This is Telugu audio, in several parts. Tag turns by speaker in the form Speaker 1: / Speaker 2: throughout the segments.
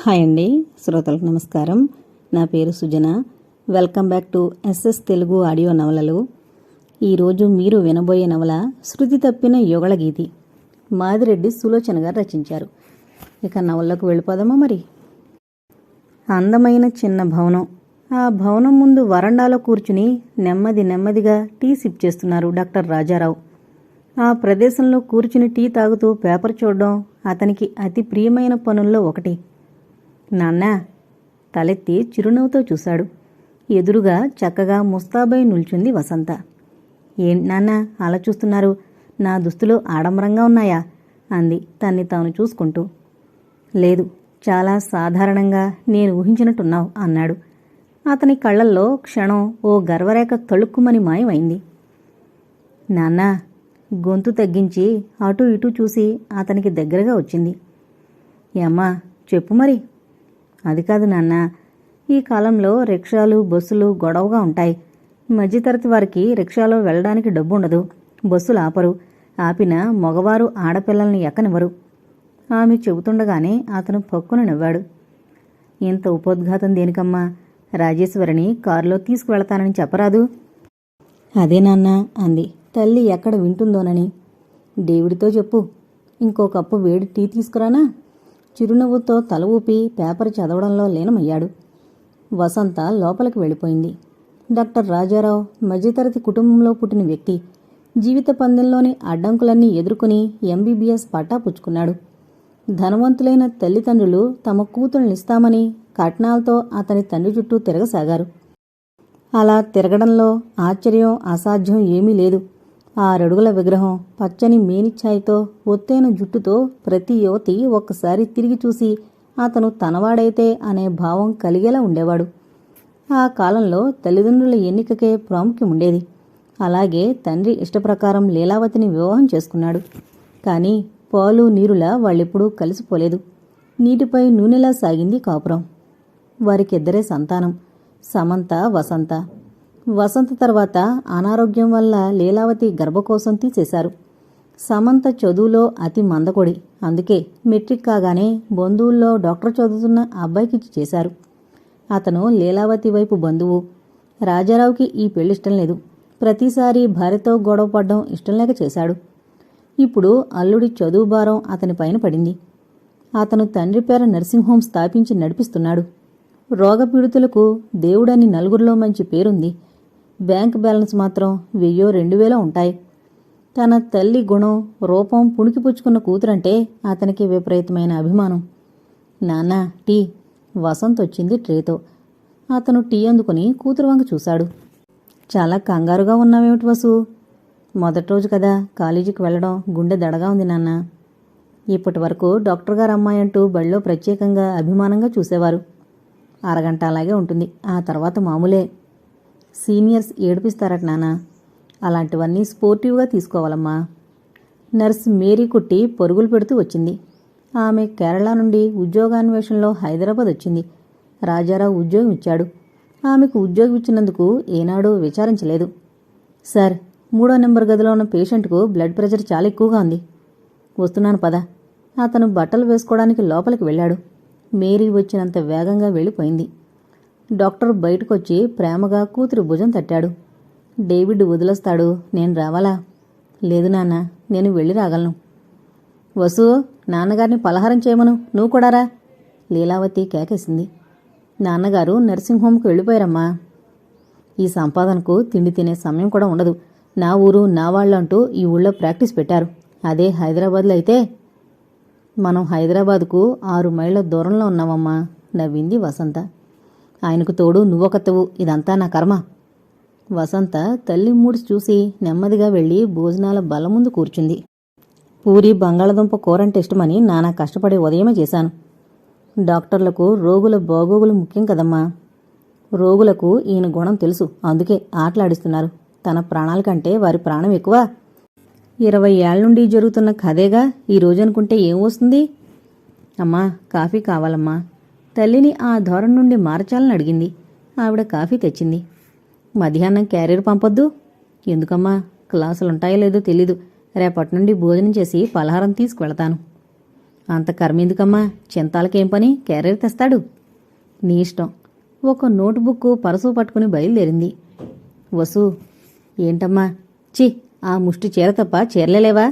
Speaker 1: హాయ్ అండి, శ్రోతలకు నమస్కారం. నా పేరు Sujana. Welcome back to SS Telugu audio నవలలు. ఈరోజు మీరు వినబోయే నవల శృతి తప్పిన యుగళగీతి. మాదిరెడ్డి సులోచన గారు రచించారు. ఇక నవల్లోకి వెళ్ళిపోదామా మరి. అందమైన చిన్న భవనం. ఆ భవనం ముందు వరండాలో కూర్చుని నెమ్మదిగా టీ సిప్ చేస్తున్నారు డాక్టర్ రాజారావు. ఆ ప్రదేశంలో కూర్చుని టీ తాగుతూ పేపర్ చూడడం అతనికి అతి ప్రియమైన పనుల్లో ఒకటి. నాన్నా, తలెత్తి చిరునవ్వుతో చూశాడు. ఎదురుగా చక్కగా ముస్తాబై నిల్చుంది వసంత. ఏంటి నాన్నా అలా చూస్తున్నారు? నా దుస్తులు ఆడంబరంగా ఉన్నాయా? అంది తన్ని తాను చూసుకుంటూ. లేదు, చాలా సాధారణంగా నేను ఊహించినట్టున్నావు అన్నాడు. అతని కళ్ళల్లో క్షణం ఓ గర్వరేఖ తళుక్కుమని మాయమైంది. నాన్నా, గొంతు తగ్గించి అటూ ఇటూ చూసి అతనికి దగ్గరగా వచ్చింది. ఏమ్మా చెప్పు మరి. అది కాదు నాన్న, ఈ కాలంలో రిక్షాలు బస్సులు గొడవగా ఉంటాయి. మధ్యతరగతి వారికి రిక్షాలో వెళ్ళడానికి డబ్బు ఉండదు, బస్సులు ఆపరు, ఆపిన మగవారు ఆడపిల్లల్ని ఎక్కనివ్వరు. ఆమె చెబుతుండగానే అతను పక్కున నవ్వాడు. ఇంత ఉపోద్ఘాతం దేనికమ్మా? రాజేశ్వరిని కారులో తీసుకువెళతానని చెప్పరాదు? అదే నాన్న అంది, తల్లి ఎక్కడ వింటుందోనని. డేవిడ్తో చెప్పు, ఇంకో కప్పు వేడి టీ తీసుకురానా? చిరునవ్వుతో తల ఊపి పేపర్ చదవడంలో లీనమయ్యాడు. వసంత లోపలికి వెళ్ళిపోయింది. డాక్టర్ రాజారావు మధ్యతరగతి కుటుంబంలో పుట్టిన వ్యక్తి. జీవిత పందెంలోని అడ్డంకులన్నీ ఎదుర్కొని ఎంబీబీఎస్ పట్టా పుచ్చుకున్నాడు. ధనవంతులైన తల్లిదండ్రులు తమ కూతుళ్ళనిస్తామని కట్నాలతో అతని తండ్రి చుట్టూ తిరగసాగారు. అలా తిరగడంలో ఆశ్చర్యం అసాధ్యం ఏమీ లేదు. 6 అడుగుల విగ్రహం, పచ్చని మేనిఛాయతో, ఒత్తైన జుట్టుతో ప్రతి యువతి ఒక్కసారి తిరిగి చూసి అతను తనవాడైతే అనే భావం కలిగేలా ఉండేవాడు. ఆ కాలంలో తల్లిదండ్రుల ఎన్నికకే ప్రాముఖ్యం ఉండేది. అలాగే తండ్రి ఇష్టప్రకారం లీలావతిని వివాహం చేసుకున్నాడు. కానీ పాలు నీరులా వాళ్ళెప్పుడూ కలిసిపోలేదు. నీటిపై నూనెలా సాగింది కాపురం. వారికిద్దరే సంతానం, సమంత, వసంత. వసంత తర్వాత అనారోగ్యం వల్ల లీలావతి గర్భకోశం తీసేశారు. సమంత చదువులో అతి మందకొడి. అందుకే మెట్రిక్ కాగానే బంధువుల్లో డాక్టర్ చదువుతున్న అబ్బాయికిచ్చి చేశారు. అతను లీలావతి వైపు బంధువు. రాజారావుకి ఈ పెళ్లిష్టం లేదు. ప్రతిసారి భార్యతో గొడవ పడ్డం ఇష్టం లేక చేశాడు. ఇప్పుడు అల్లుడి చదువు భారం అతని పైన పడింది. అతను తండ్రి పేర నర్సింగ్ హోం స్థాపించి నడిపిస్తున్నాడు. రోగపీడితులకు దేవుడని నలుగురిలో మంచి పేరుంది. బ్యాంక్ బ్యాలెన్స్ మాత్రం 1000-2000 ఉంటాయి. తన తల్లి గుణం, రూపం పుణికిపుచ్చుకున్న కూతురంటే అతనికి విపరీతమైన అభిమానం. నాన్నా, టీ. వసంత్ వచ్చింది ట్రేతో. అతను టీ అందుకుని కూతురు వంక చూశాడు. చాలా కంగారుగా ఉన్నావేమిటి వసు? మొదటి రోజు కదా, కాలేజీకి వెళ్లడం గుండె దడగా ఉంది నాన్న. ఇప్పటి వరకు డాక్టర్ గారు అమ్మాయి అంటూ బడిలో ప్రత్యేకంగా అభిమానంగా చూసేవారు. అరగంట అలాగే ఉంటుంది, ఆ తర్వాత మామూలే. సీనియర్స్ ఏడిపిస్తారట నాన్న. అలాంటివన్నీ స్పోర్టివ్గా తీసుకోవాలమ్మా. నర్స్ మేరీ కుట్టి పరుగులు పెడుతూ వచ్చింది. ఆమె కేరళ నుండి ఉద్యోగాన్వేషణలో హైదరాబాద్ వచ్చింది. రాజారావు ఉద్యోగం ఇచ్చాడు. ఆమెకు ఉద్యోగం ఇచ్చినందుకు ఏనాడూ విచారించలేదు. సార్, 3వ నెంబర్ గదిలో ఉన్న పేషెంట్కు బ్లడ్ ప్రెషర్ చాలా ఎక్కువగా ఉంది. వస్తున్నాను పద. అతను బట్టలు వేసుకోవడానికి లోపలికి వెళ్ళాడు. మేరీ వచ్చినంత వేగంగా వెళ్ళిపోయింది. డాక్టర్ బయటకొచ్చి ప్రేమగా కూతురు భుజం తట్టాడు. డేవిడ్ వదిలేస్తాడు, నేను రావాలా? లేదు నాన్న, నేను వెళ్ళి రాగలను. వసు, నాన్నగారిని పలహారం చేయమను, నువ్వు కూడా రా. లీలావతి కేకేసింది. నాన్నగారు నర్సింగ్ హోంకు వెళ్ళిపోయారమ్మా. ఈ సంపాదనకు తిండి తినే సమయం కూడా ఉండదు. నా ఊరు నా వాళ్ళంటూ ఈ ఊళ్ళో ప్రాక్టీస్ పెట్టారు. అదే హైదరాబాద్లో అయితే. మనం హైదరాబాద్కు 6 మైళ్ళ దూరంలో ఉన్నామమ్మా, నవ్వింది వసంత. ఆయనకు తోడు నువ్వొకత్తవు, ఇదంతా నా కర్మ. వసంత తల్లి మూడ్స్ చూసి నెమ్మదిగా వెళ్లి భోజనాల బల్ల ముందు కూర్చుంది. పూరి బంగాళదుంప కూరంటే ఇష్టమని నానా కష్టపడి ఉదయమే చేశాను. డాక్టర్లకు రోగుల బాగోగులు ముఖ్యం కదమ్మా. రోగులకు ఈయన గుణం తెలుసు, అందుకే ఆటలాడిస్తున్నారు. తన ప్రాణాల కంటే వారి ప్రాణం ఎక్కువ. 20 ఏళ్ల నుండి జరుగుతున్న కథేగా, ఈ రోజు అనుకుంటే ఏం వస్తుంది? అమ్మా, కాఫీ కావాలమ్మా. తల్లిని ఆ ధోరణి నుండి మార్చాలని అడిగింది. ఆవిడ కాఫీ తెచ్చింది. మధ్యాహ్నం క్యారియర్ పంపొద్దు? ఎందుకమ్మా? క్లాసులుంటాయో లేదో తెలీదు. రేపటి నుండి భోజనం చేసి పలహారం తీసుకువెళతాను. అంత కర్మెందుకమ్మా, చింతాలకేం పని, క్యారియర్ తెస్తాడు. నీ ఇష్టం. ఒక నోటుబుక్ పరసు పట్టుకుని బయలుదేరింది. వసు, ఏంటమ్మా? చి, ఆ ముష్టి చీర తప్ప చీరలేవా?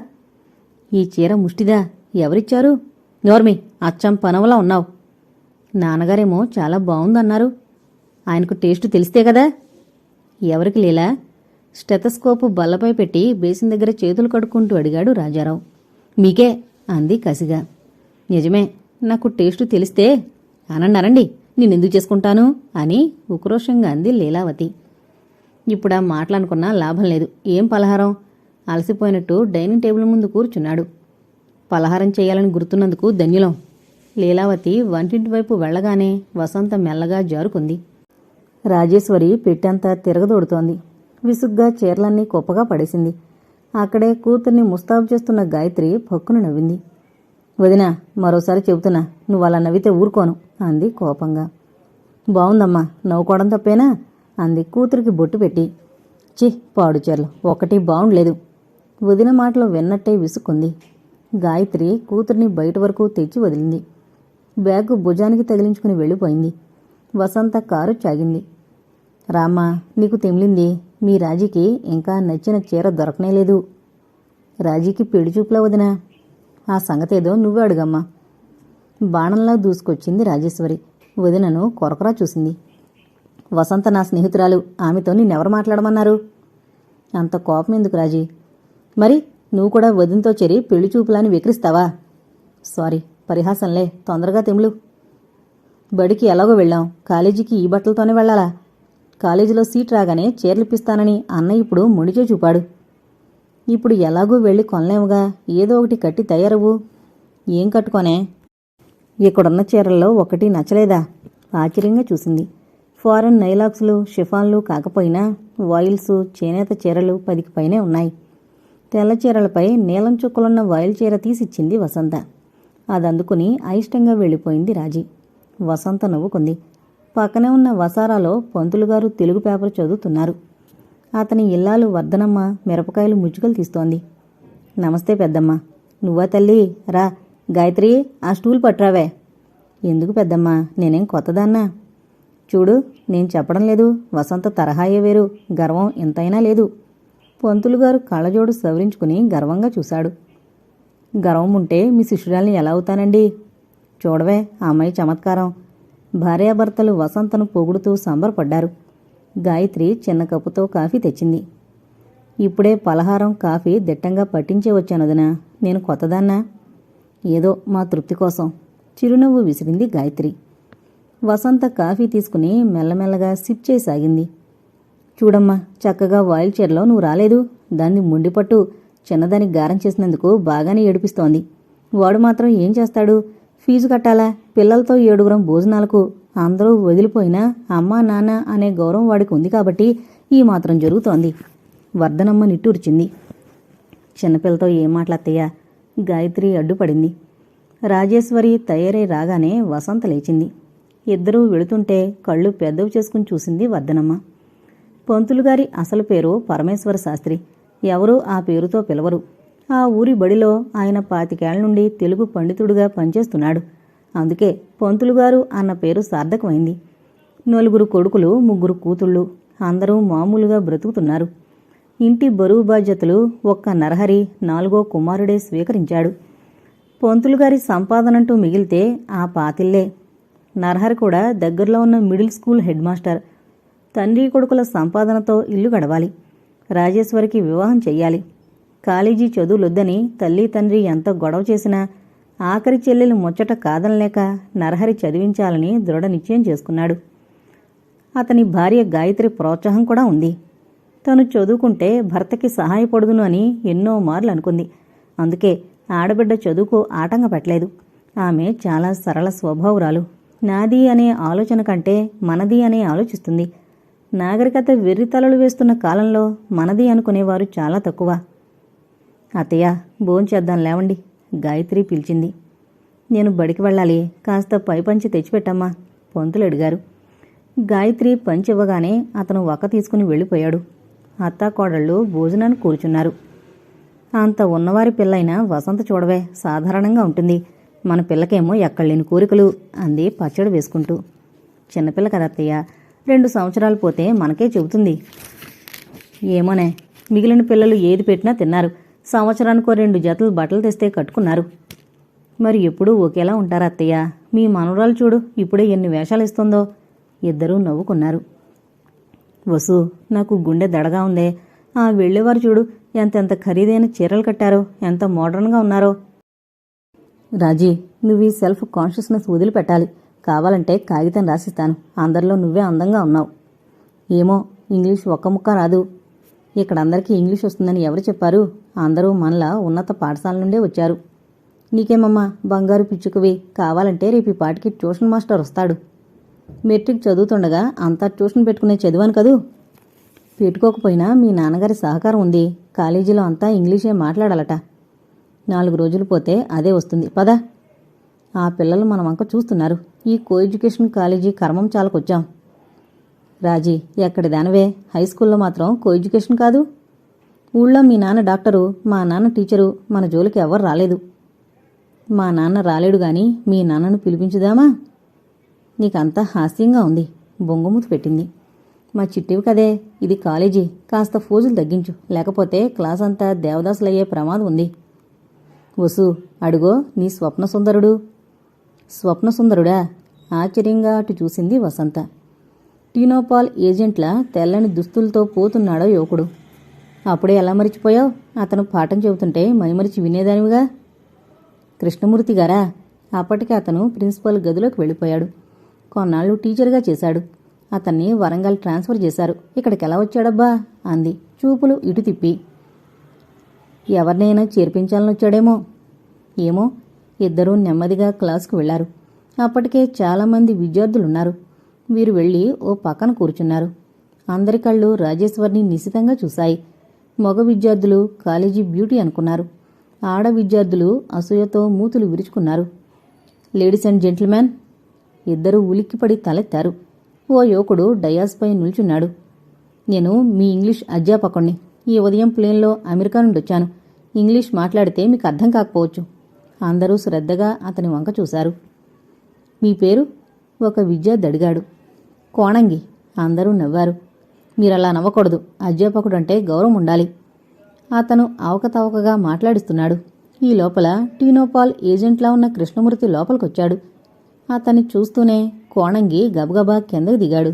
Speaker 1: ఈ చీర ముష్టిదా? ఎవరిచ్చారు? నోర్మి, అచ్చం పనవలా ఉన్నావు. నాన్నగారేమో చాలా బావుందన్నారు. ఆయనకు టేస్టు తెలిస్తే కదా. ఎవరికి లీలా? స్టెతస్కోపు బల్లపై పెట్టి బేసిన్ దగ్గర చేతులు కడుక్కుంటూ అడిగాడు రాజారావు. మీకే అంది కసిగా. నిజమే, నాకు టేస్టు తెలిస్తే అనండి, నేనెందుకు చేసుకుంటాను అని ఉక్రోషంగా అంది లీలావతి. ఇప్పుడా మాటలనుకున్నా లాభం లేదు. ఏం పలహారం? అలసిపోయినట్టు డైనింగ్ టేబుల్ ముందు కూర్చున్నాడు. పలహారం చేయాలని గుర్తున్నందుకు ధన్యులం. లీలావతి వంటింటి వైపు వెళ్లగానే వసంత మెల్లగా జారుకుంది. రాజేశ్వరి పెట్టంతా తిరగదోడుతోంది. విసుగ్గా చీరలన్నీ కుప్పగా పడేసింది. అక్కడే కూతుర్ని ముస్తాబు చేస్తున్న గాయత్రి పక్కున నవ్వింది. వదినా, మరోసారి చెబుతున్నా, నువ్వలా నవ్వితే ఊరుకోను అంది కోపంగా. బావుందమ్మా, నవ్వుకోవడం తప్పేనా అంది కూతురికి బొట్టు పెట్టి. చి, పాడు చీరలు ఒకటి బావుండలేదు. వదిన మాటలు విన్నట్టే విసుక్కుంది. గాయత్రి కూతుర్ని బయట వరకు తెచ్చి వదిలింది. బ్యాగు భుజానికి తగిలించుకుని వెళ్ళిపోయింది. వసంత కారు చాగింది. రామ్మా, నీకు తెమిలింది. మీ రాజీకి ఇంకా నచ్చిన చీర దొరకనేలేదు. రాజీకి పెళ్లి చూపులా వదినా? ఆ సంగతేదో నువ్వే అడుగమ్మా. బాణంలా దూసుకొచ్చింది రాజేశ్వరి. వదినను కొరకొరా చూసింది. వసంత నా స్నేహితురాలు, ఆమెతో నిన్నెవరు మాట్లాడమన్నారు? అంత కోపం ఎందుకు రాజీ? మరి నువ్వు కూడా వదినతో చేరి పెళ్లి చూపులాని వికరిస్తావా? సారీ, పరిహాసంలే, తొందరగా తెములు. బడికి ఎలాగో వెళ్ళాం, కాలేజీకి ఈ బట్టలతోనే వెళ్లాలా? కాలేజీలో సీట్ రాగానే చీరలిప్పిస్తానని అన్నయ్య ఇప్పుడు ముడిచే చూపాడు. ఇప్పుడు ఎలాగూ వెళ్ళి కొనలేముగా, ఏదో ఒకటి కట్టి తయారవు. ఏం కట్టుకోనే? ఇక్కడున్న చీరల్లో ఒకటి నచ్చలేదా? ఆశ్చర్యంగా చూసింది. ఫారెన్ నైలాక్స్లు, షిఫాన్లు కాకపోయినా వాయిల్స్, చేనేత చీరలు 10కి పైనే ఉన్నాయి. తెల్ల చీరలపై నీలం చుక్కలున్న వాయిల్ చీర తీసిచ్చింది వసంత. అదందుకుని అయిష్టంగా వెళ్ళిపోయింది రాజీ. వసంత నవ్వుకుంది. పక్కనే ఉన్న వసారాలో పంతులుగారు తెలుగు పేపర్ చదువుతున్నారు. అతని ఇల్లాలు వర్ధనమ్మ మిరపకాయలు ముచ్చుకలు తీస్తోంది. నమస్తే పెద్దమ్మ. నువ్వా తల్లి? రా. గాయత్రి, ఆ స్టూల్ పట్రావే. ఎందుకు పెద్దమ్మా, నేనేం కొత్తదాన్నా? చూడు, నేను చెప్పడం లేదు, వసంత తరహాయే వేరు, గర్వం ఎంతైనా లేదు. పంతులుగారు కళ్ళజోడు సవరించుకుని గర్వంగా చూశాడు. గర్వం ఉంటే మీ శిష్యురాల్ని ఎలా అవుతానండి? చూడవే, ఆ అమ్మాయి చమత్కారం. భార్యాభర్తలు వసంతను పొగుడుతూ సంబరపడ్డారు. గాయత్రి చిన్న కప్పుతో కాఫీ తెచ్చింది. ఇప్పుడే పలహారం, కాఫీ దిట్టంగా పట్టించే వచ్చాను వదినా. నేను కొత్తదాన్నా? ఏదో మా తృప్తి కోసం చిరునవ్వు విసిరింది గాయత్రి. వసంత కాఫీ తీసుకుని మెల్లమెల్లగా సిప్ చేసాగింది. చూడమ్మా, చక్కగా వాయిల్ చీరలో నువ్వు రాలేదు. దాన్ని ముండిపట్టు చిన్నదానికి గారం చేసినందుకు బాగానే ఏడిపిస్తోంది. వాడు మాత్రం ఏం చేస్తాడు? ఫీజు కట్టాలా? పిల్లలతో 7 భోజనాలకు. అందరూ వదిలిపోయినా అమ్మా నాన్న అనే గౌరవం వాడికి ఉంది కాబట్టి ఈ మాత్రం జరుగుతోంది. వర్ధనమ్మ నిట్టూర్చింది. చిన్నపిల్లతో ఏం మాట్లాడతయ్యా? గాయత్రి అడ్డుపడింది. రాజేశ్వరి తయారై రాగానే వసంత లేచింది. ఇద్దరూ వెళుతుంటే కళ్ళు పెద్దవి చేసుకుని చూసింది వర్ధనమ్మ. పంతులుగారి అసలు పేరు పరమేశ్వర శాస్త్రి. ఎవరూ ఆ పేరుతో పిలవరు. ఆ ఊరి బడిలో ఆయన 25 ఏళ్ల నుండి తెలుగు పండితుడుగా పనిచేస్తున్నాడు. అందుకే పంతులుగారు అన్న పేరు సార్థకమైంది. 4 కొడుకులు, 3 కూతుళ్ళు. అందరూ మామూలుగా బ్రతుకుతున్నారు. ఇంటి బరువు బాధ్యతలు ఒక్క నరహరి 4వ కుమారుడే స్వీకరించాడు. పంతులుగారి సంపాదనంటూ మిగిలితే ఆ పాతిల్లే. నరహరి కూడా దగ్గరలో ఉన్న మిడిల్ స్కూల్ హెడ్ మాస్టర్. తండ్రి కొడుకుల సంపాదనతో ఇల్లు గడవాలి. రాజేశ్వరికి వివాహం చెయ్యాలి. కాలేజీ చదువులొద్దని తల్లి తండ్రి ఎంత గొడవ చేసినా ఆఖరి చెల్లెలు ముచ్చట కాదనలేక నరహరి చదివించాలని దృఢ నిశ్చయం చేసుకున్నాడు. అతని భార్య గాయత్రి ప్రోత్సాహం కూడా ఉంది. తను చదువుకుంటే భర్తకి సహాయపడుదును అని ఎన్నో మార్లు అనుకుంది. అందుకే ఆడబిడ్డ చదువుకు ఆటంక పెట్టలేదు. ఆమె చాలా సరళ స్వభావురాలు. నాది అనే ఆలోచన కంటే మనది అనే ఆలోచిస్తుంది. నాగరికత వెర్రితలలు వేస్తున్న కాలంలో మనది అనుకునేవారు చాలా తక్కువ. అత్తయ్య, భోంచేద్దాం లేవండి, గాయత్రి పిలిచింది. నేను బడికి వెళ్ళాలి, కాస్త పైపంచి తెచ్చిపెట్టమ్మా, పంతులు అడిగారు. గాయత్రి పంచి ఇవ్వగానే అతను వక్క తీసుకుని వెళ్ళిపోయాడు. అత్తాకోడళ్ళు భోజనాన్ని కూర్చున్నారు. అంత ఉన్నవారి పిల్లైన వసంత చూడవే, సాధారణంగా ఉంటుంది. మన పిల్లకేమో ఎక్కడలేని కోరికలు అంది పచ్చడి వేసుకుంటూ. చిన్నపిల్ల కదా అత్తయ్య, 2 సంవత్సరాలు పోతే మనకే చెబుతుంది. ఏమోనే, మిగిలిన పిల్లలు ఏది పెట్టినా తిన్నారు. సంవత్సరానికో 2 జతలు బట్టలు తెస్తే కట్టుకున్నారు. మరి ఎప్పుడూ ఒకేలా ఉంటారా అత్తయ్య? మీ మనవరాలు చూడు ఇప్పుడే ఎన్ని వేషాలు ఇస్తుందో. ఇద్దరూ నవ్వుకున్నారు. వసు, నాకు గుండె దడగా ఉందే. ఆ వెళ్ళేవారు చూడు ఎంతెంత ఖరీదైన చీరలు కట్టారో, ఎంత మోడర్న్గా ఉన్నారో. రాజీ, నువ్వు ఈ సెల్ఫ్ కాన్షియస్నెస్ వదిలిపెట్టాలి. కావాలంటే కాగితం రాసిస్తాను. అందరిలో నువ్వే అందంగా ఉన్నావు. ఏమో, ఇంగ్లీష్ ఒక్క ముక్క రాదు. ఇక్కడ అందరికీ ఇంగ్లీష్ వస్తుందని ఎవరు చెప్పారు? అందరూ మనలా ఉన్నత పాఠశాల నుండే వచ్చారు. నీకేమమ్మా బంగారు పిచ్చుకవి, కావాలంటే రేపు ఈ పాటికి ట్యూషన్ మాస్టర్ వస్తాడు. మెట్రిక్ చదువుతుండగా అంతా ట్యూషన్ పెట్టుకునే చదివాను కదూ. పెట్టుకోకపోయినా మీ నాన్నగారి సహకారం ఉంది. కాలేజీలో అంతా ఇంగ్లీషే మాట్లాడాలట. 4 రోజులు పోతే అదే వస్తుంది. పద. ఆ పిల్లలు మన వంక చూస్తున్నారు. ఈ కో ఎడ్యుకేషన్ కాలేజీ కర్మం చాలకొచ్చాం. రాజీ, ఎక్కడి దానవే, హై స్కూల్లో మాత్రం కో ఎడ్యుకేషన్ కాదు. ఊళ్ళో మీ నాన్న డాక్టరు, మా నాన్న టీచరు, మన జోలికి ఎవరు రాలేదు. మా నాన్న రాలేడు గాని మీ నాన్నను పిలిపించుదామా? నీకంతా హాస్యంగా ఉంది. బొంగుమూతి పెట్టింది. మా చిట్టివి కదే, ఇది కాలేజీ. కాస్త ఫోజులు తగ్గించు, లేకపోతే క్లాస్ అంతా దేవదాసులయ్యే ప్రమాదం ఉంది. వసు, అడుగో నీ స్వప్న సుందరుడు. స్వప్న సుందరుడా? ఆశ్చర్యంగా అటు చూసింది వసంత. టీనోపాల్ ఏజెంట్ల తెల్లని దుస్తులతో పోతున్నాడో యువకుడు. అప్పుడే ఎలా మరిచిపోయావు? అతను పాఠం చెబుతుంటే మైమరిచి వినేదానివిగా. కృష్ణమూర్తి గారా? అప్పటికే అతను ప్రిన్సిపల్ గదిలోకి వెళ్ళిపోయాడు. కొన్నాళ్ళు టీచర్గా చేశాడు. అతన్ని వరంగల్ ట్రాన్స్ఫర్ చేశారు. ఇక్కడికి ఎలా వచ్చాడబ్బా అంది చూపులు ఇటు తిప్పి. ఎవరినైనా చేర్పించాలని వచ్చాడేమో. ఏమో. ఇద్దరూ నెమ్మదిగా క్లాసుకు వెళ్లారు. అప్పటికే చాలామంది విద్యార్థులున్నారు. వీరు వెళ్ళి ఓ పక్కన కూర్చున్నారు. అందరి కళ్ళు రాజేశ్వర్ని నిశితంగా చూశాయి. మగ విద్యార్థులు కాలేజీ బ్యూటీ అనుకున్నారు. ఆడ విద్యార్థులు అసూయతో మూతులు విరుచుకున్నారు. Ladies and gentlemen. ఇద్దరూ ఉలిక్కిపడి తలెత్తారు. ఓ యువకుడు డయాస్పై నిల్చున్నాడు. నేను మీ ఇంగ్లీష్ అధ్యాపకుణ్ణి. ఈ ఉదయం ప్లేన్లో అమెరికా నుండి వచ్చాను. ఇంగ్లీష్ మాట్లాడితే మీకు అర్థం కాకపోవచ్చు. అందరూ శ్రద్ధగా అతని వంక చూశారు. మీ పేరు? ఒక విద్యార్థి అడిగాడు. కోణంగి. అందరూ నవ్వారు. మీరలా నవ్వకూడదు. అధ్యాపకుడంటే గౌరవం ఉండాలి. అతను అవకతవకగా మాట్లాడిస్తున్నాడు. ఈ లోపల టీనోపాల్ ఏజెంట్లా ఉన్న కృష్ణమూర్తి లోపలికొచ్చాడు. అతన్ని చూస్తూనే కోణంగి గబగబా కిందకి దిగాడు.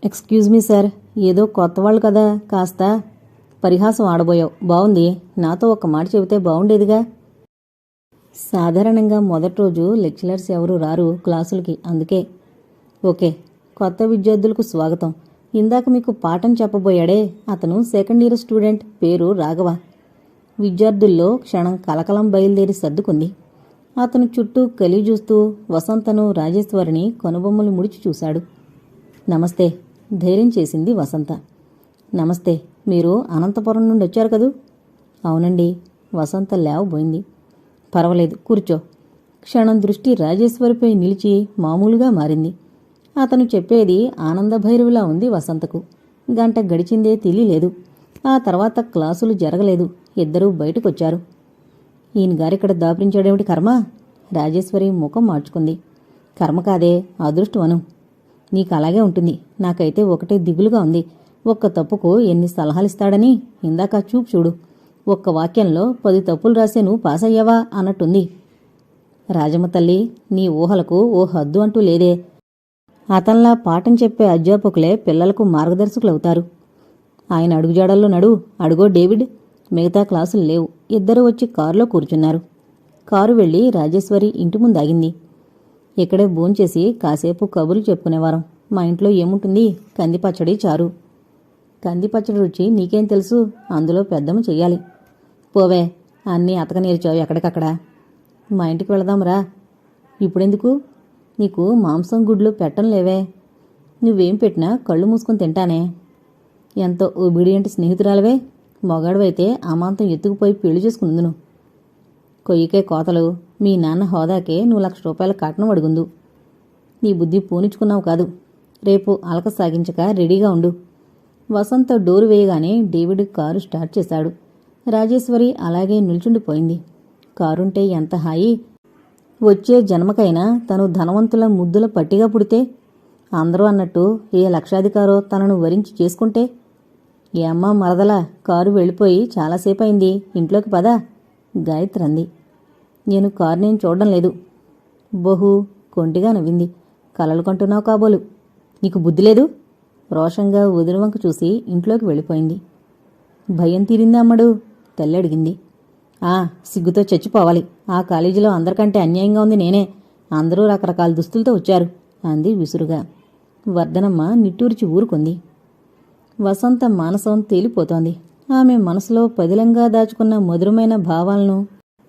Speaker 1: ఎక్స్క్యూజ్ మీ సార్, ఏదో కొత్తవాళ్ళు కదా, కాస్త పరిహాసం ఆడబోయావు. బావుంది. నాతో ఒక్క మాట చెబితే బావుండేదిగా. సాధారణంగా మొదటి రోజు లెక్చరర్స్ ఎవరూ రారు క్లాసులకి, అందుకే. ఓకే. కొత్త విద్యార్థులకు స్వాగతం. ఇందాక మీకు పాఠం చెప్పబోయాడే, అతను సెకండ్ ఇయర్ స్టూడెంట్. పేరు రాఘవ. విద్యార్థుల్లో క్షణం కలకలం బయలుదేరి సర్దుకుంది. అతను చుట్టూ కలిజూస్తూ వసంతను, రాజేశ్వరిని కొనుబొమ్మలు ముడిచి చూశాడు. నమస్తే, ధైర్యం చేసింది వసంత. నమస్తే. మీరు అనంతపురం నుండి వచ్చారు కదూ? అవునండి. వసంత లేవబోయింది. పర్వాలేదు, కూర్చో. క్షణం దృష్టి రాజేశ్వరిపై నిలిచి మామూలుగా మారింది. అతను చెప్పేది ఆనందభైరవిలా ఉంది వసంతకు. గంట గడిచిందే తెలియలేదు. ఆ తర్వాత క్లాసులు జరగలేదు. ఇద్దరూ బయటకొచ్చారు. ఈయన గారిక్కడ దాపురించాడేమిటి కర్మ? రాజేశ్వరి ముఖం మార్చుకుంది. కర్మ కాదే, అదృష్టమను. నీకు అలాగే ఉంటుంది. నాకైతే ఒకటే దిగులుగా ఉంది. ఒక్క తప్పుకు ఎన్ని సలహాలిస్తాడని. ఇందాక చూపు చూడు. ఒక్క వాక్యంలో 10 తప్పులు రాసే నువ్వు పాస్ అయ్యావా అన్నట్టుంది. రాజమ్మ తల్లి, నీ ఊహలకు ఓ హద్దు అంటూ లేదే. అతన్లా పాఠం చెప్పే అధ్యాపకులే పిల్లలకు మార్గదర్శకులవుతారు. ఆయన అడుగుజాడల్లో నడు. అడుగో డేవిడ్. మిగతా క్లాసులు లేవు. ఇద్దరూ వచ్చి కారులో కూర్చున్నారు. కారు వెళ్లి రాజేశ్వరి ఇంటి ముందాగింది. ఇక్కడే భోంచేసి కాసేపు కబుర్లు చెప్పుకునేవారం. మా ఇంట్లో ఏముంటుంది? కందిపచ్చడి, చారు. కందిపచ్చడి రుచి నీకేం తెలుసు? అందులో పెద్దమ్మ చెయ్యాలి. పోవే, అన్నీ అతక నేర్చావు ఎక్కడికక్కడ. మా ఇంటికి వెళదాంరా. ఇప్పుడెందుకు? నీకు మాంసం గుడ్లు పెట్టంలేవే. నువ్వేం పెట్టినా కళ్ళు మూసుకొని తింటానే. ఎంతో ఒబీడియంట్ స్నేహితురాలవే. మొగాడువైతే అమాంతం ఎత్తుకుపోయి పెళ్లి చేసుకుందును. కొయ్యకే కోతలు. మీ నాన్న హోదాకే నువ్వు 1,00,000 రూపాయల కట్నం అడుగుందు. నీ బుద్ధి పూనిచ్చుకున్నావు కాదు. రేపు అలక సాగించక రెడీగా ఉండు. వసంత డోరు వేయగానే డేవిడ్ కారు స్టార్ట్ చేశాడు. రాజేశ్వరి అలాగే నిల్చుండిపోయింది. కారుంటే ఎంత హాయి. వచ్చే జన్మకైనా తను ధనవంతుల ముద్దుల పట్టిగా పుడితే, అందరూ అన్నట్టు ఏ లక్షాధికారో తనను వరించి చేసుకుంటే, ఏ అమ్మా మరదలా, కారు వెళ్ళిపోయి చాలాసేపయింది, ఇంట్లోకి పదా, గాయత్రి అంది. నేను కారునేం చూడడం లేదు. బహు కొంటిగా నవ్వింది. కలలు కంటున్నావు కాబోలు, నీకు బుద్ధి లేదు? రోషంగా వదిలివంక చూసి ఇంట్లోకి వెళ్ళిపోయింది. భయం తీరిందా అమ్మడు? తల్లి అడిగింది. సిగ్గుతో చచ్చిపోవాలి. ఆ కాలేజీలో అందరికంటే అన్యాయంగా ఉంది నేనే. అందరూ రకరకాల దుస్తులతో వచ్చారు అంది విసురుగా. వర్ధనమ్మ నిట్టూర్చి ఊరుకుంది. వసంత మానసం తేలిపోతోంది. ఆమె మనసులో పదిలంగా దాచుకున్న మధురమైన భావాలను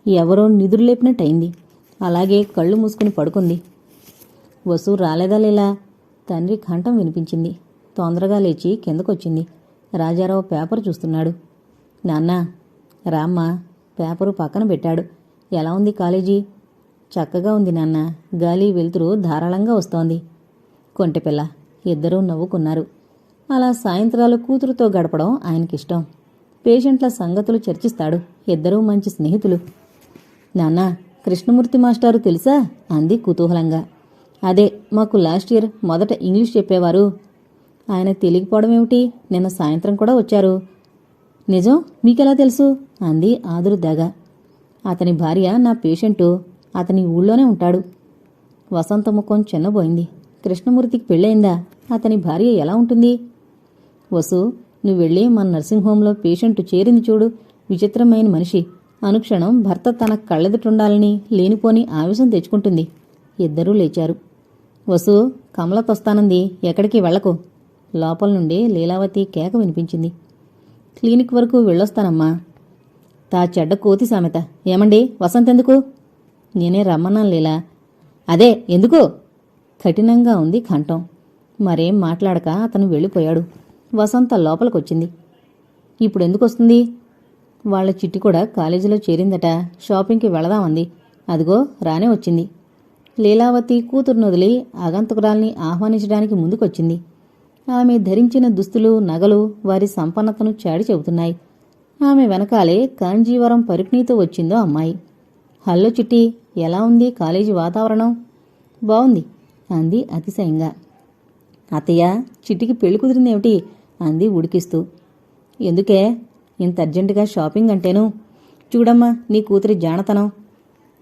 Speaker 1: ఎవరో నిదురులేపినట్టయింది. అలాగే కళ్ళు మూసుకుని పడుకుంది. వసు రాలేదా లేలా? తండ్రి కంఠం వినిపించింది. తొందరగా లేచి కిందకొచ్చింది. రాజారావు పేపర్ చూస్తున్నాడు. నాన్నా రామ్మా. పేపరు పక్కన పెట్టాడు. ఎలా ఉంది కాలేజీ? చక్కగా ఉంది నాన్న. గాలి వెలుతురు ధారాళంగా వస్తోంది. కొంటెపిల్ల. ఇద్దరూ నవ్వుకున్నారు. అలా సాయంత్రాలు కూతురుతో గడపడం ఆయనకిష్టం. పేషెంట్ల సంగతులు చర్చిస్తాడు. ఇద్దరూ మంచి స్నేహితులు. నాన్నా, కృష్ణమూర్తి మాస్టారు తెలుసా? అంది కుతూహలంగా. అదే, మాకు లాస్ట్ ఇయర్ మొదట ఇంగ్లీష్ చెప్పేవారు. ఆయన తెలియకపోవడమేమిటి? నిన్న సాయంత్రం కూడా వచ్చారు. నిజం? మీకెలా తెలుసు? అంది ఆదురుదాగా. అతని భార్య నా పేషెంటు. అతని ఊళ్ళోనే ఉంటాడు. వసంత ముఖం చిన్నబోయింది. కృష్ణమూర్తికి పెళ్ళయిందా? అతని భార్య ఎలా ఉంటుంది? వసు, నువ్వెళ్ళి మన నర్సింగ్ హోంలో పేషెంటు చేరింది చూడు. విచిత్రమైన మనిషి. అనుక్షణం భర్త తన కళ్ళెదుటుండాలని లేనిపోని ఆవేశం తెచ్చుకుంటుంది. ఇద్దరూ లేచారు. వసు, కమలతొస్తానంది, ఎక్కడికి వెళ్లకు. లోపల నుండి లీలావతి కేక వినిపించింది. క్లినిక్ వరకు వెళ్ళొస్తానమ్మా. తా చెడ్డ కోతి సామెత. ఏమండి, వసంతెందుకు? నేనే రమ్మన్నాను లీలా. అదే ఎందుకు? కఠినంగా ఉంది కంఠం. మరేం మాట్లాడక అతను వెళ్ళిపోయాడు. వసంత లోపలికొచ్చింది. ఇప్పుడెందుకొస్తుంది? వాళ్ల చిట్టి కూడా కాలేజీలో చేరిందట. షాపింగ్కి వెళదామంది. అదిగో రానే వచ్చింది. లీలావతి కూతురును వదిలి ఆగంతుకురాల్ని ఆహ్వానించడానికి ముందుకొచ్చింది. ఆమె ధరించిన దుస్తులు, నగలు వారి సంపన్నతను చాడి చెబుతున్నాయి. ఆమె వెనకాలే కాంజీవరం పరిజ్ఞితో వచ్చిందో అమ్మాయి. హల్లో చిట్టి, ఎలా ఉంది కాలేజీ వాతావరణం? బావుంది అంది అతిశయంగా. అత్తయ్య, చిట్టికి పెళ్లి కుదిరిందేమిటి? అంది ఉడికిస్తూ. ఎందుకే ఇంత అర్జెంటుగా షాపింగ్ అంటేను? చూడమ్మా నీ కూతురి జానతనం.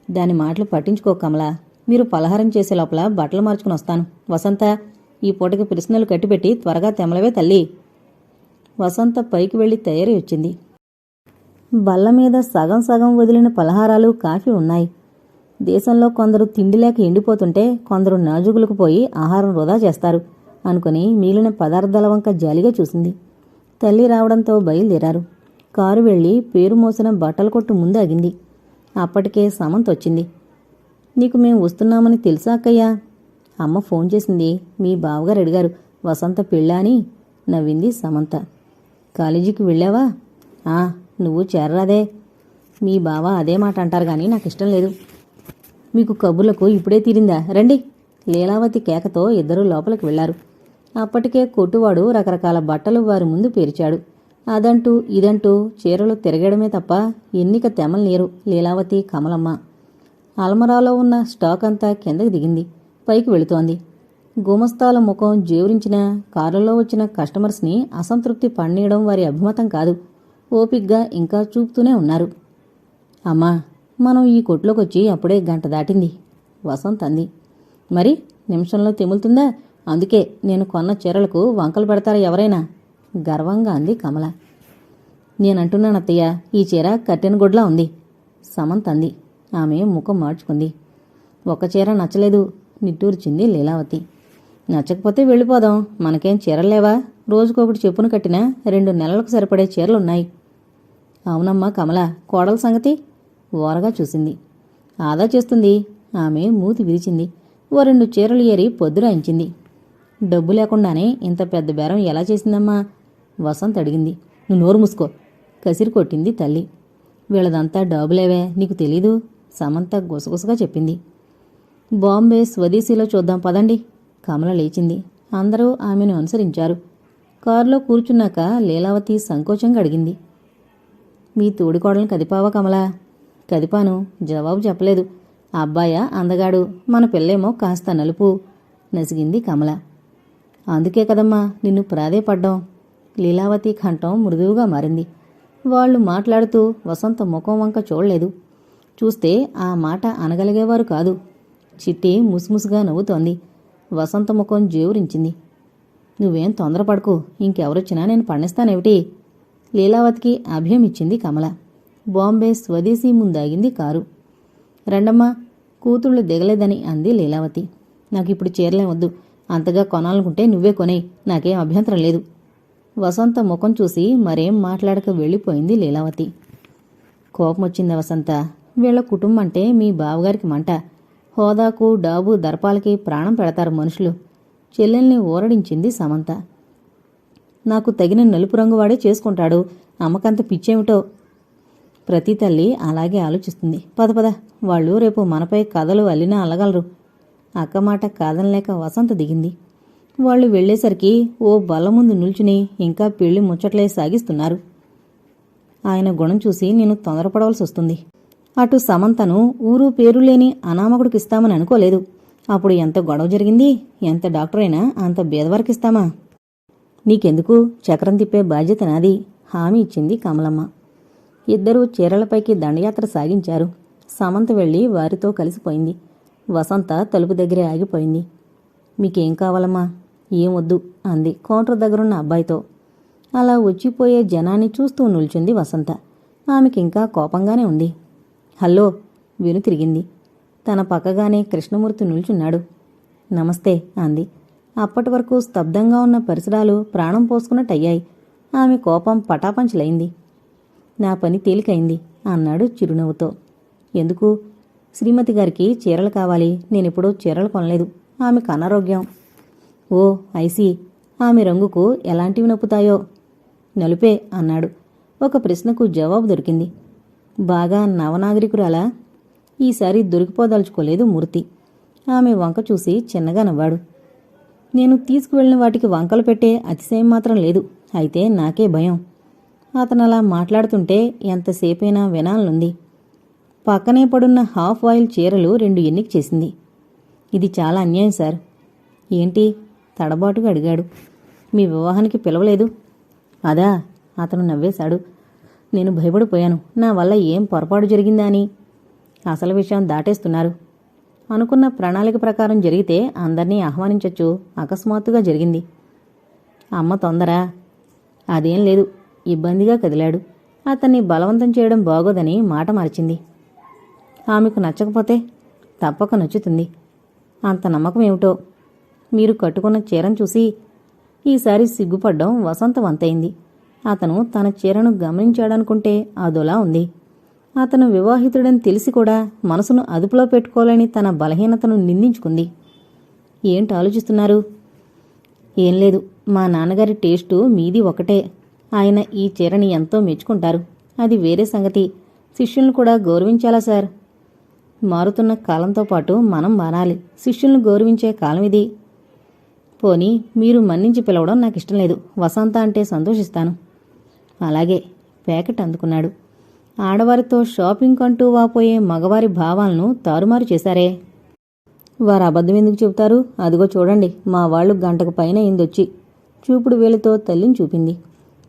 Speaker 1: దాని మాటలు పట్టించుకో కమలా. మీరు పలహారం చేసే లోపల బట్టలు మార్చుకుని వస్తాను. వసంత, ఈ పూటకి ప్రశ్నలు కట్టిపెట్టి త్వరగా తెమలవే తల్లి. వసంత పైకి వెళ్లి తయారీ వచ్చింది. బల్ల మీద సగం సగం వదిలిన పలహారాలు, కాఫీ ఉన్నాయి. దేశంలో కొందరు తిండిలేక ఎండిపోతుంటే కొందరు నాజుగులకు పోయి ఆహారం వృధా చేస్తారు అనుకుని మిగిలిన పదార్థాల వంక జాలిగా చూసింది. తల్లి రావడంతో బయలుదేరారు. కారు వెళ్లి పేరు మోసిన బట్టల కొట్టు ముందు ఆగింది. అప్పటికే సమంత్ వచ్చింది. నీకు మేం వస్తున్నామని తెలుసా అక్కయ్యా? అమ్మ ఫోన్ చేసింది. మీ బావగారు అడిగారు వసంత పెళ్ళా అని. నవ్వింది సమంత. కాలేజీకి వెళ్ళావా? నువ్వు చేరరాదే. మీ బావ అదే మాట అంటారు గాని నాకిష్టం లేదు. మీకు కబుర్లకు ఇప్పుడే తీరిందా? రండి. లీలావతి కేకతో ఇద్దరూ లోపలికి వెళ్లారు. అప్పటికే కొట్టువాడు రకరకాల బట్టలు వారి ముందు పేర్చాడు. అదంటూ ఇదంటూ చీరలు తిరగడమే తప్ప ఎన్నిక తెమలనీరు లీలావతి, కమలమ్మ. అల్మరాలో ఉన్న స్టాక్ అంతా కిందకి దిగింది. పైకి వెళుతోంది. గుమస్తాల ముఖం జేవురించిన కారులో వచ్చిన కస్టమర్స్ని అసంతృప్తి పడనీయడం వారి అభిమతం కాదు. ఓపిగ్గా ఇంకా చూపుతూనే ఉన్నారు. అమ్మా, మనం ఈ కొట్లోకొచ్చి అప్పుడే గంట దాటింది వసంత్ అంది. మరి నిమిషంలో తెములుతుందా? అందుకే నేను కొన్న చీరలకు వంకలు పెడతారా ఎవరైనా? గర్వంగా అంది కమల. నేనంటున్నానత్తయ్య, ఈ చీర కట్టెన గుడ్లా ఉంది సమంత్ అంది. ఆమె ముఖం మార్చుకుంది. ఒక్క చీర నచ్చలేదు నిట్టూర్చింది లీలావతి. నచ్చకపోతే వెళ్ళిపోదాం. మనకేం చీరలేవా? రోజుకొకటి చెప్పును కట్టినా 2 నెలలకు సరిపడే చీరలున్నాయి. అవునమ్మా కమల, కోడల సంగతి? ఓరగా చూసింది. ఆదా చేస్తుంది. ఆమె మూతి విరిచింది. ఓ 2 చీరలు ఏరి పొద్దురాయించింది. డబ్బు లేకుండానే ఇంత పెద్ద బేరం ఎలా చేసిందమ్మా? వసంత్ అడిగింది. నువ్వు నోరు మూసుకో కసిరి కొట్టింది తల్లి. వీళ్ళదంతా డబ్బులేవే, నీకు తెలీదు సమంత గుసగుసగా చెప్పింది. బాంబే స్వదేశీలో చూద్దాం పదండి. కమల లేచింది. అందరూ ఆమెను అనుసరించారు. కారులో కూర్చున్నాక లీలావతి సంకోచంగా అడిగింది. మీ తోడికోడలను కదిపావా కమలా? కదిపాను. జవాబు చెప్పలేదు. అబ్బాయా అందగాడు, మన పిల్లేమో కాస్త నలుపు నసిగింది కమల. అందుకే కదమ్మా నిన్ను ప్రాధేయపడ్డాం. లీలావతి కంఠం మృదువుగా మారింది. వాళ్ళు మాట్లాడుతూ వసంత ముఖం వంక చూడలేదు. చూస్తే ఆ మాట అనగలిగేవారు కాదు. చిట్టి ముసుముసుగా నవ్వుతోంది. వసంత ముఖం జేవురించింది. నువ్వేం తొందరపడకు, ఇంకెవరొచ్చినా నేను పండిస్తానేమిటి? లీలావతికి అభయం ఇచ్చింది కమల. బాంబే స్వదేశీ ముందాగింది కారు. రండమ్మా, కూతుళ్ళు దిగలేదని అంది లీలావతి. నాకిప్పుడు చీరలే వద్దు, అంతగా కొనాలనుకుంటే నువ్వే కొనేయ్, నాకేం అభ్యంతరం లేదు. వసంత ముఖం చూసి మరేం మాట్లాడక వెళ్ళిపోయింది లీలావతి. కోపమొచ్చింది వసంత. వీళ్ల కుటుంబం అంటే మీ బావగారికి మంట. హోదాకు డాబు దర్పాలకి ప్రాణం పెడతారు మనుషులు. చెల్లెల్ని ఊరడించింది సమంత. నాకు తగిన నలుపు రంగువాడే చేసుకుంటాడు, అమ్మకంత పిచ్చేమిటో. ప్రతి తల్లి అలాగే ఆలోచిస్తుంది. పద పద, వాళ్ళు రేపు మనపై కథలు అల్లినా అల్లగలరు. అక్క మాట కాదనలేక వసంత దిగింది. వాళ్ళు వెళ్లేసరికి ఓ బల్ల ముందు నిల్చుని ఇంకా పెళ్లి ముచ్చట్లే సాగిస్తున్నారు. ఆయన గుణం చూసి నేను తొందరపడవలసి వస్తుంది. అటు సమంతను ఊరు పేరు లేని అనామకుడికిస్తామని అనుకోలేదు. అప్పుడు ఎంత గొడవ జరిగింది. ఎంత డాక్టర్ అయినా అంత బేదవారికిస్తామా? నీకెందుకు, చక్రం తిప్పే బాధ్యత నాది, హామీ ఇచ్చింది కమలమ్మ. ఇద్దరూ చీరలపైకి దండయాత్ర సాగించారు. సమంత వెళ్లి వారితో కలిసిపోయింది. వసంత తలుపు దగ్గరే ఆగిపోయింది. మీకేం కావాలమ్మా? ఏం వద్దు అంది కౌంటర్ దగ్గరున్న అబ్బాయితో. అలా వచ్చిపోయే జనాన్ని చూస్తూ నిల్చుంది వసంత. ఆమెకింకా కోపంగానే ఉంది. హలో, వెను తిరిగింది. తన పక్కగానే కృష్ణమూర్తి నిల్చున్నాడు. నమస్తే అంది. అప్పటి వరకు స్తబ్దంగా ఉన్న పరిసరాలు ప్రాణం పోసుకున్నట్టయ్యాయి. ఆమె కోపం పటాపంచలైంది. నా పని తేలికైంది అన్నాడు చిరునవ్వుతో. ఎందుకు? శ్రీమతి గారికి చీరలు కావాలి. నేనెప్పుడూ చీరలు కొనలేదు. ఆమెకు అనారోగ్యం. ఓ ఐసీ. ఆమె రంగుకు ఎలాంటివి నొప్పుతాయో? నలుపే అన్నాడు. ఒక ప్రశ్నకు జవాబు దొరికింది. బాగా నవనాగరికురాలా? ఈసారి దొరికిపోదలుచుకోలేదు మూర్తి. ఆమె వంక చూసి చిన్నగా నవ్వాడు. నేను తీసుకువెళ్లిన వాటికి వంకలు పెట్టే అతిశయం మాత్రం లేదు. అయితే నాకే భయం. అతనలా మాట్లాడుతుంటే ఎంతసేపైనా వినాలనుంది. పక్కనే పడున్న హాఫ్ ఆయిల్ చీరలు 2 ఎన్నిక చేసింది. ఇది చాలా అన్యాయం సార్. ఏంటి? తడబాటుగా అడిగాడు. మీ వివాహానికి పిలవలేదు? అదా? అతను నవ్వేశాడు. నేను భయపడిపోయాను. నా వల్ల ఏం పొరపాటు జరిగిందా అని. అసలు విషయం దాటేస్తున్నారు. అనుకున్న ప్రణాళిక ప్రకారం జరిగితే అందర్నీ ఆహ్వానించొచ్చు. అకస్మాత్తుగా జరిగింది. అమ్మ తొందర? అదేం లేదు. ఇబ్బందిగా కదిలాడు. అతన్ని బలవంతం చేయడం బాగోదని మాట మార్చింది. ఆమెకు నచ్చకపోతే? తప్పక నచ్చుతుంది. అంత నమ్మకం ఏమిటో. మీరు కట్టుకున్న చీరను చూసి ఈసారి సిగ్గుపడ్డం వసంత వంతైంది. అతను తన చీరను గమనించాడనుకుంటే అదోలా ఉంది. అతను వివాహితుడని తెలిసి కూడా మనసును అదుపులో పెట్టుకోలేని తన బలహీనతను నిందించుకుంది. ఏంటి ఆలోచిస్తున్నారు? ఏం లేదు. మా నాన్నగారి టేస్టు మీది ఒకటే. ఆయన ఈ చీరని ఎంతో మెచ్చుకుంటారు. అది వేరే సంగతి. శిష్యులను కూడా గౌరవించాలా సార్? మారుతున్న కాలంతో పాటు మనం మారాలి. శిష్యులను గౌరవించే కాలం ఇది. పోనీ మీరు మన్నించి పిలవడం నాకిష్టం లేదు. వసంత అంటే సంతోషిస్తాను. అలాగే. ప్యాకెట్ అందుకున్నాడు. ఆడవారితో షాపింగ్ అంటూ వాపోయే మగవారి భావాలను తారుమారు చేశారే. వారు అబద్ధం ఎందుకు చెబుతారు? అదిగో చూడండి, మా వాళ్ళు గంటకు పైన అయిందొచ్చి. చూపుడు వేలితో తల్లిని చూపింది.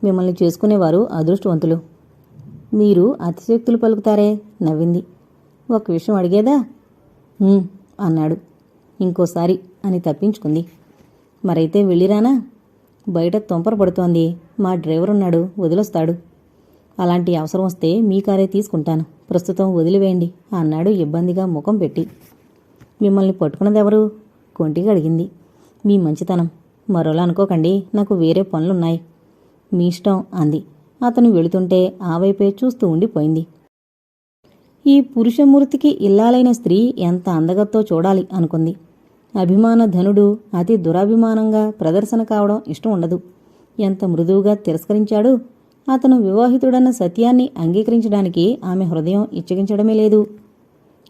Speaker 1: మిమ్మల్ని చేసుకునేవారు అదృష్టవంతులు. మీరు అతిశక్తులు పలుకుతారే. నవ్వింది. ఒక విషయం అడిగేదా? అన్నాడు. ఇంకోసారి అని తప్పించుకుంది. మరైతే వెళ్ళిరానా? బయట తొంపర పడుతోంది. మా డ్రైవరున్నాడు, వదిలొస్తాడు. అలాంటి అవసరం వస్తే మీ కారే తీసుకుంటాను. ప్రస్తుతం వదిలివేయండి అన్నాడు ఇబ్బందిగా ముఖం పెట్టి. మిమ్మల్ని పట్టుకున్నదెవరు? కొంటిగా అడిగింది. మీ మంచితనం. మరోలా అనుకోకండి, నాకు వేరే పనులున్నాయి. మీ ఇష్టం అంది. అతను వెళుతుంటే ఆ వైపే చూస్తూ ఉండిపోయింది. ఈ పురుషమూర్తికి ఇల్లాలైన స్త్రీ ఎంత అందగత్తో చూడాలి అనుకుంది. అభిమాన ధనుడు అతి దురాభిమానంగా ప్రదర్శన కావడం ఇష్టం ఉండదు. ఎంత మృదువుగా తిరస్కరించాడు. అతను వివాహితుడన్న సత్యాన్ని అంగీకరించడానికి ఆమె హృదయం ఇచ్చగించడమే లేదు.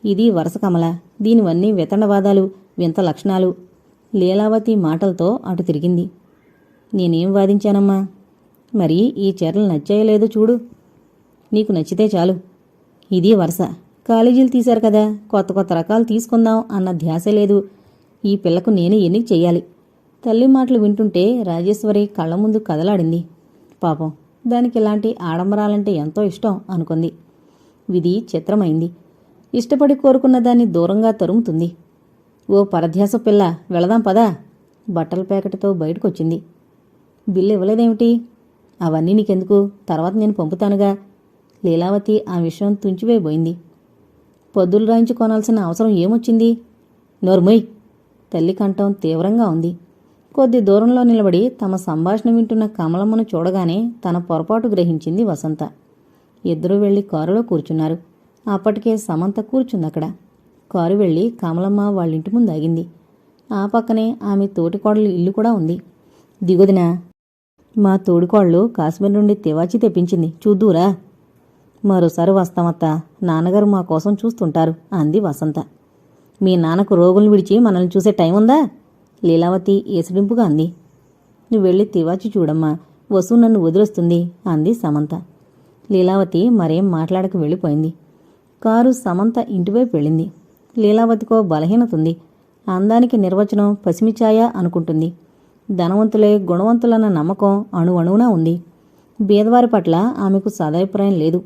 Speaker 1: ఇది వరస కమల. దీనివన్నీ వితండవాదాలు, వింత లక్షణాలు. లీలావతి మాటలతో అటు తిరిగింది. నేనేం వాదించానమ్మా? మరి ఈ చీరలు నచ్చాయో లేదో చూడు. నీకు నచ్చితే చాలు. ఇది వరస. కాలేజీలు తీశారు కదా, కొత్త కొత్త రకాలు తీసుకుందాం అన్న ధ్యాసే లేదు. ఈ పిల్లకు నేనే ఎన్నిక చెయ్యాలి. తల్లి మాటలు వింటుంటే రాజేశ్వరి కళ్ల ముందు కదలాడింది. పాపం, దానికి ఇలాంటి ఆడంబరాలంటే ఎంతో ఇష్టం అనుకుంది. విధి చిత్రమైంది. ఇష్టపడి కోరుకున్న దాన్ని దూరంగా తరుముతుంది. ఓ పరధ్యాస పిల్ల, వెళదాం పదా. బట్టల ప్యాకెట్తో బయటకొచ్చింది. బిల్లు ఇవ్వలేదేమిటి? అవన్నీ నీకెందుకు, తర్వాత నేను పంపుతానుగా. లీలావతి ఆ విషయం తుంచివేయబోయింది. పొద్దులు రాయించి కొనాల్సిన అవసరం ఏమొచ్చింది? నోర్మొయ్! తల్లి కంఠం తీవ్రంగా ఉంది. కొద్ది దూరంలో నిలబడి తమ సంభాషణ వింటున్న కమలమ్మను చూడగానే తన పొరపాటు గ్రహించింది వసంత. ఇద్దరూ వెళ్లి కారులో కూర్చున్నారు. అప్పటికే సమంత కూర్చుందక్కడ. కారు వెళ్లి కమలమ్మ వాళ్ళింటి ముందు ఆగింది. ఆ పక్కనే ఆమె తోటికోడలి ఇల్లు కూడా ఉంది. దిగొదినా, మా తోడికోడలు కాశ్మీర్ నుండి తివాచి తెప్పించింది, చూద్దూరా. మరోసారి వస్తామత్తా, నాన్నగారు మా కోసం చూస్తుంటారు అంది వసంత. మీ నాన్నకు రోగులను విడిచి మనల్ని చూసే టైం ఉందా? లీలావతి ఏసుడింపుగా అంది. నువ్వు వెళ్ళి తివాచి చూడమ్మా, వసు నన్ను వదిలేస్తుంది అంది సమంత. లీలావతి మరేం మాట్లాడక వెళ్ళిపోయింది. కారు సమంత ఇంటివైపు వెళ్ళింది. లీలావతికో బలహీనతుంది. అందానికి నిర్వచనం పసిమిచాయ అనుకుంటుంది. ధనవంతులే గుణవంతులన్న నమ్మకం అణువణువునా ఉంది. బీదవారి పట్ల ఆమెకు సదాభిప్రాయం లేదు.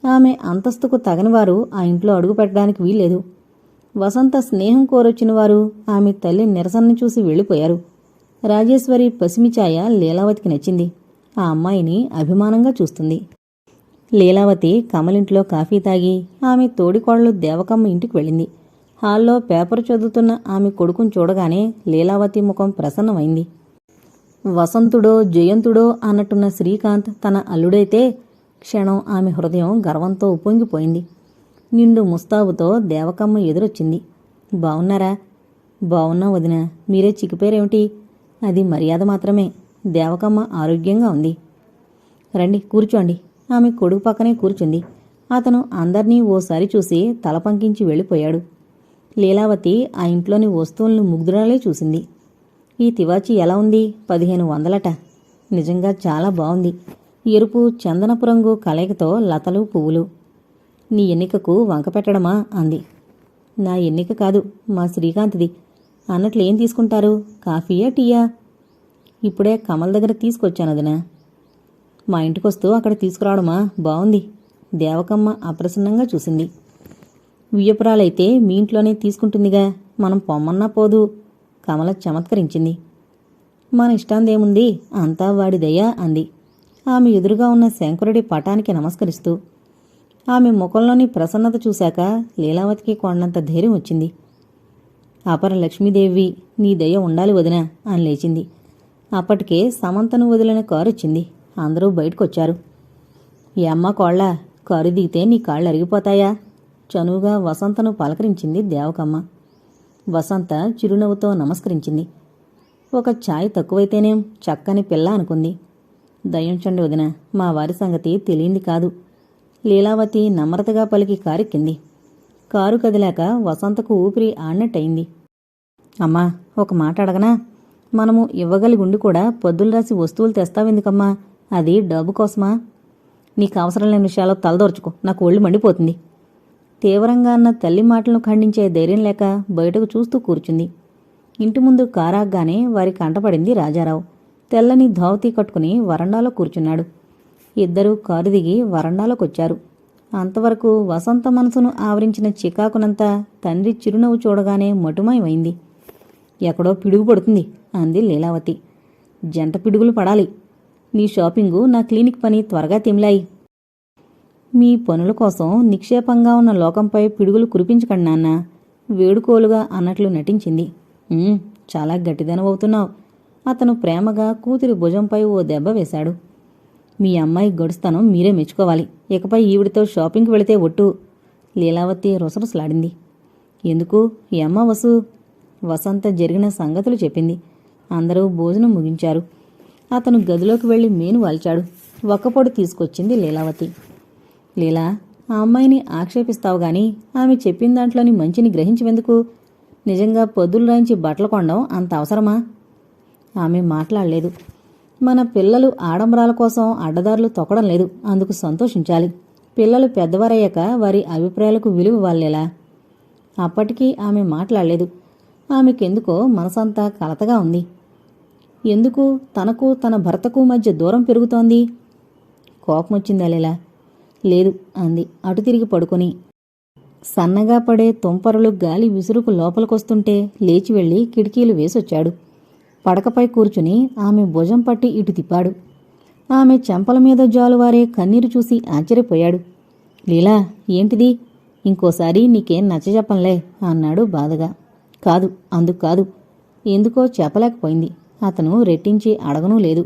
Speaker 1: ఆమె అంతస్తుకు తగనివారు ఆ ఇంట్లో అడుగుపెట్టడానికి వీల్లేదు. వసంత స్నేహం కోరొచ్చిన వారు ఆమె తల్లి నిరసనని చూసి వెళ్ళిపోయారు. రాజేశ్వరి పసిమిచాయ లీలావతికి నచ్చింది. ఆ అమ్మాయిని అభిమానంగా చూస్తుంది. లీలావతి కమలింట్లో కాఫీ తాగి ఆమె తోడికోడలు దేవకమ్మ ఇంటికి వెళ్ళింది. హాల్లో పేపర్ చదువుతున్న ఆమె కొడుకుని చూడగానే లీలావతి ముఖం ప్రసన్నమైంది. వసంతుడో జయంతుడో అన్నట్టున్న శ్రీకాంత్ తన అల్లుడైతే క్షణం ఆమె హృదయం గర్వంతో ఉప్పొంగిపోయింది. నిండు ముస్తాబుతో దేవకమ్మ ఎదురొచ్చింది. బావున్నారా? బావున్నా వదినా, మీరే చిక్కిపోయారేమిటి? అది మర్యాద మాత్రమే. దేవకమ్మ ఆరోగ్యంగా ఉంది. రండి కూర్చోండి. ఆమె కొడుకు పక్కనే కూర్చుంది. అతను అందర్నీ ఓసారి చూసి తల పంకించి వెళ్ళిపోయాడు. లీలావతి ఆ ఇంట్లోని వస్తువులను ముగ్ధురాలే చూసింది. ఈ తివాచి ఎలా ఉంది? 1500 నిజంగా చాలా బావుంది. ఎరుపు చందనపు రంగు కలయికతో లతలు పువ్వులు. నీ ఎన్నికకు వంక పెట్టడమా అంది. నా ఎన్నిక కాదు, మా శ్రీకాంత్ది. అన్నట్లు ఏం తీసుకుంటారు? కాఫీయా టీయా? ఇప్పుడే కమల్ దగ్గర తీసుకొచ్చానదినా. మా ఇంటికొస్తూ అక్కడ తీసుకురావడమా? బావుంది. దేవకమ్మ అప్రసన్నంగా చూసింది. వియ్యపురాలైతే మీ ఇంట్లోనే తీసుకుంటుందిగా, మనం పొమ్మన్నా పోదు. కమల చమత్కరించింది. మన ఇష్టాందేముంది, అంతా వాడిదయ్యా అంది ఆమె ఎదురుగా ఉన్న శంకరుడి పటానికి నమస్కరిస్తూ. ఆమె ముఖంలోని ప్రసన్నత చూశాక లీలావతికి కొండంత ధైర్యం వచ్చింది. అపర లక్ష్మీదేవి, నీ దయ ఉండాలి వదినా అని లేచింది. అప్పటికే సమంతను వదిలిన కారొచ్చింది. అందరూ బయటకొచ్చారు. ఏ అమ్మా కోళ్ళ, కారు దిగితే నీ కాళ్ళు అరిగిపోతాయా? చనువుగా వసంతను పలకరించింది దేవకమ్మ. వసంత చిరునవ్వుతో నమస్కరించింది. ఒక ఛాయ్ తక్కువైతేనేం, చక్కని పిల్ల అనుకుంది. దయించండి వదిన, మా వారి సంగతి తెలియంది కాదు. లీలావతి నమ్రతగా పలికి కారెక్కింది. కారు కదిలాక వసంతకు ఊపిరి ఆడినట్టయింది. అమ్మా, ఒక మాట అడగనా? మనము ఇవ్వగలిగుండి కూడా పొద్దులు రాసి వస్తువులు తెస్తావెందుకమ్మా? అది డబ్బు కోసమా? నీకు అవసరం లేని విషయాల్లో తలదోర్చుకో, నాకు ఒళ్ళు మండిపోతుంది. తీవ్రంగా అన్న తల్లి మాటలను ఖండించే ధైర్యం లేక బయటకు చూస్తూ కూర్చుంది. ఇంటి ముందు కారాగ్గానే వారి కంటపడింది రాజారావు. తెల్లని ధోవతి కట్టుకుని వరండాలో కూర్చున్నాడు. ఇద్దరూ కారు దిగి వరండాలోకొచ్చారు. అంతవరకు వసంత మనసును ఆవరించిన చికాకునంతా తండ్రి చిరునవ్వు చూడగానే మటుమాయమైంది. ఎక్కడో పిడుగు పడుతుంది అంది లీలావతి. జంట పిడుగులు పడాలి. నీ షాపింగు, నా క్లినిక్ పని త్వరగా తిమిలాయి. మీ పనుల కోసం నిక్షేపంగా ఉన్న లోకంపై పిడుగులు కురిపించకండి నాన్న, వేడుకోలుగా అన్నట్లు నటించింది. చాలా గట్టిదనవవుతున్నావు. అతను ప్రేమగా కూతురి భుజంపై ఓ దెబ్బ వేశాడు. మీ అమ్మాయి గడుస్తానం మీరే మెచ్చుకోవాలి. ఇకపై ఈవిడితో షాపింగ్కి వెళితే ఒట్టు. లీలావతి రుసరుసలాడింది. ఎందుకు? ఈ అమ్మ వసు. వసంత జరిగిన సంగతులు చెప్పింది. అందరూ భోజనం ముగించారు. అతను గదిలోకి వెళ్లి మేను వాల్చాడు. ఒక్కపొడు తీసుకొచ్చింది లీలావతి. లీలా, ఆ అమ్మాయిని ఆక్షేపిస్తావు గాని ఆమె చెప్పిన దాంట్లోని మంచిని గ్రహించవెందుకు? నిజంగా పొద్దులు రాయించి బట్టలు కొనడం అంత అవసరమా? ఆమె మాట్లాడలేదు. మన పిల్లలు ఆడంబరాల కోసం అడ్డదారులు తొక్కడం లేదు, అందుకు సంతోషించాలి. పిల్లలు పెద్దవారయ్యాక వారి అభిప్రాయాలకు విలువ వాళ్ళేలా? అప్పటికీ ఆమె మాట్లాడలేదు. ఆమెకెందుకో మనసంతా కలతగా ఉంది. ఎందుకు తనకు తన భర్తకు మధ్య దూరం పెరుగుతోంది? కోపమొచ్చిందా లీలా? లేదు అంది అటు తిరిగి పడుకొని. సన్నగా పడే తుంపరలు గాలి విసురుకు లోపలికొస్తుంటే లేచి వెళ్ళి కిటికీలు వేసొచ్చాడు. పడకపై కూర్చుని ఆమె భుజం పట్టి ఇటు తిప్పాడు. ఆమె చెంపల మీద జాలువారే కన్నీరు చూసి ఆశ్చర్యపోయాడు. లీలా, ఏంటిది? ఇంకోసారి నీకేం నచ్చజెప్పంలే అన్నాడు బాధగా. కాదు, అందుకు కాదు. ఎందుకో చెప్పలేకపోయింది. అతను రెట్టించి అడగనూ లేదు.